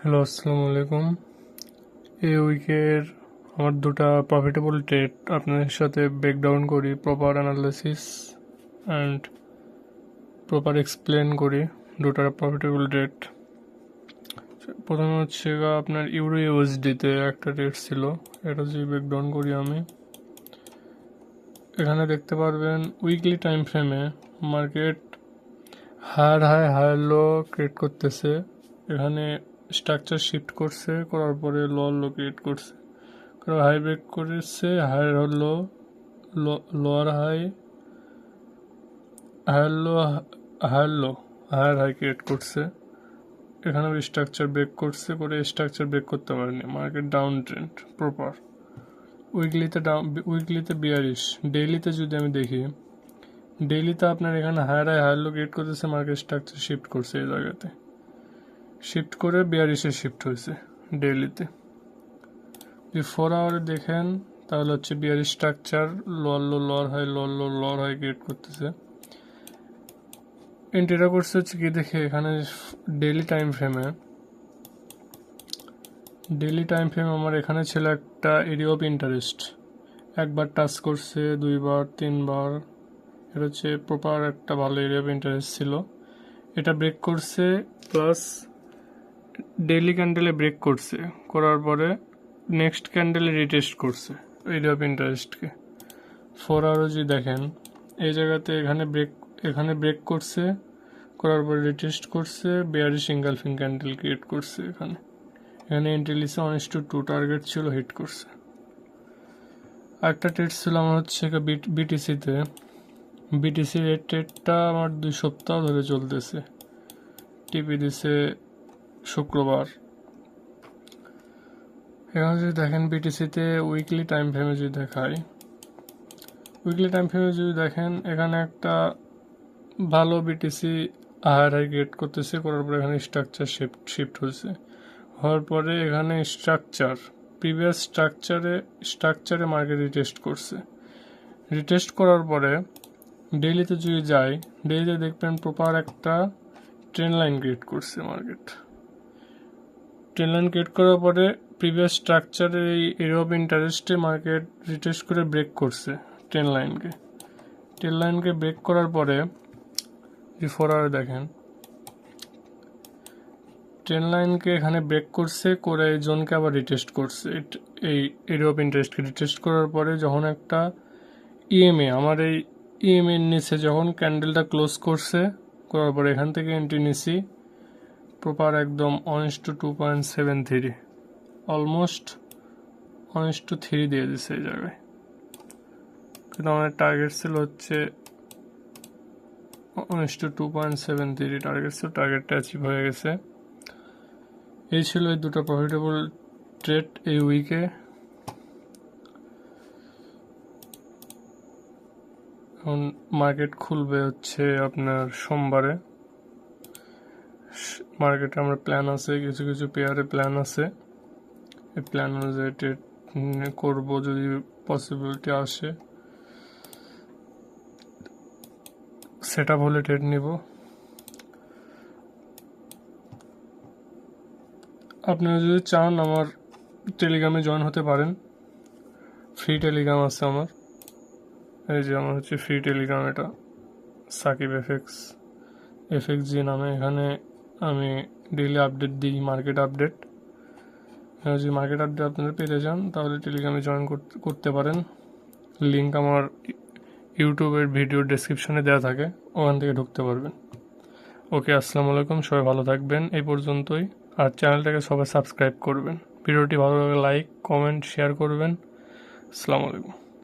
Hello, আসসালামু আলাইকুম। এই উইকের আমার দুটা প্রফিটেবল ট্রেড আপনাদের সাথে ব্রেকডাউন করি, proper analysis and proper explain করি দুটার প্রফিটেবল ট্রেড। প্রথমে হচ্ছে আপনার ইউরো ইউএসডিতে একটা ট্রেড ছিল, এটা যদি ব্রেকডাউন করি আমি, এখানে দেখতে পারবেন উইকলি টাইম ফ্রেমে market higher high higher low create করতেছে। এখানে স্ট্রাকচার শিফট করছে, করার পরে লো ক্রিয়েট করছে, হাই ব্রেক করেছে, higher low, lower high, higher low, higher low, higher high create করছে। এখানে স্ট্রাকচার ব্রেক করছে, করে স্ট্রাকচার ব্রেক করতে পারেনি, মার্কেট ডাউন ট্রেন্ড প্রপার। উইকলিতে বিয়ারিশ। ডেইলিতে যদি আমি দেখি, ডেইলিতে আপনার এখানে higher high higher low create করতেছে, মার্কেট স্ট্রাকচার শিফট করছে, এই জায়গাতে শিফট করে বিয়ারিশে শিফট হয়েছে ডেইলিতে। যদি 4 আওয়ারে দেখেন তাহলে হচ্ছে bearish structure lower low lower high lower low lower high create করতেছে। এন্ট্রিটা করছে হচ্ছে কি দেখে, এখানে ডেইলি টাইম ফ্রেমে আমার এখানে ছিল একটা এরিয়া অফ ইন্টারেস্ট, একবার টাচ করছে, দুইবার, তিনবার, এটা হচ্ছে প্রপার একটা ভালো এরিয়া অফ ইন্টারেস্ট ছিল। এটা ব্রেক করছে, প্লাস ডেইলি ক্যান্ডেলে ব্রেক করছে, করার পরে নেক্সট ক্যান্ডেলে রিটেস্ট করছে এরিয়া অফ ইন্টারেস্টকে। 4 আওয়ারে যদি দেখেন, এই জায়গাতে এখানে ব্রেক করছে, করার পরে রিটেস্ট করছে, বেয়ারিশ ইনগালফিং ক্যান্ডেল ক্রিয়েট করছে। এখানে এন্ট্রি লিসে 1:2 টার্গেট ছিল, হিট করছে। আরেকটা ট্রেড ছিল আমার হচ্ছে বিটিসিতে। বিটিসির এই ট্রেডটা আমার 2 সপ্তাহ ধরে চলতেছে, টিপি দিছে শুক্রবার। এখানে যদি দেখেন বিটিসিতে উইকলি টাইম ফ্রেমে যদি দেখেন, এখানে একটা ভালো বিটিসি হায়ার হাই ক্রিয়েট করতেছে, করার পরে এখানে স্ট্রাকচার শিফট হয়েছে, হওয়ার পরে এখানে প্রিভিয়াস স্ট্রাকচারে মার্কেট রিটেস্ট করার পরে ডেইলিতে যদি যাই, ডেইলিতে দেখবেন প্রপার একটা ট্রেন লাইন ক্রিয়েট করছে মার্কেট। ট্রেন লাইন ক্রিয়েট করার পরে প্রিভিয়াস স্ট্রাকচারের এই এরিয়া অফ ইন্টারেস্টে মার্কেট রিটেস্ট করে ব্রেক করছে ট্রেন লাইনকে ব্রেক করার পরে 4 আওয়ারে দেখেন, ট্রেন লাইনকে এখানে ব্রেক করছে, করে এই জোনকে আবার রিটেস্ট করছে, এই এরিয়া অফ ইন্টারেস্টকে রিটেস্ট করার পরে যখন একটা আমার এই ইএমএ নিচে যখন ক্যান্ডেলটা ক্লোজ করছে, করার পরে এখান থেকে এন্ট্রি নিছি প্রপার একদম 1:2.73, অলমোস্ট 1:3 দিয়ে দিচ্ছে এই জায়গায়। কিন্তু আমার টার্গেট ছিল হচ্ছে 1:2.73 টার্গেট ছিল, টার্গেটটা অ্যাচিভ হয়ে গেছে। এই ছিল এই দুটো প্রফিটেবল ট্রেড এই উইকে। এখন মার্কেট খুলবে হচ্ছে আপনার সোমবারে। মার্কেটে আমার প্ল্যান আছে, কিছু পেয়ারে প্ল্যান আছে, এই প্ল্যান অনুযায়ী ট্রেড করবো যদি পসিবিলিটি আসে, সেট আপ হলে ট্রেড নিব। আপনারা যদি চান আমার টেলিগ্রামে জয়েন হতে পারেন, ফ্রি টেলিগ্রাম আছে আমার। এই যে আমার হচ্ছে ফ্রি টেলিগ্রাম, এটা সাকিব এফএক্সজি নামে। এখানে আমি ডেইলি আপডেট দিই, মার্কেট আপডেট। যদি মার্কেট আপডেট আপনারা পেতে চান তাহলে টেলিগ্রামে জয়েন করতে পারেন। লিঙ্ক আমার ইউটিউবের ভিডিও ডেসক্রিপশনে দেওয়া থাকে, ওখান থেকে ঢুকতে পারবেন। ওকে, আসসালামু আলাইকুম, সবাই ভালো থাকবেন। এই পর্যন্তই। আর চ্যানেলটাকে সবাই সাবস্ক্রাইব করবেন। ভিডিওটি ভালো লাগলে লাইক, কমেন্ট, শেয়ার করবেন। আসসালামু আলাইকুম।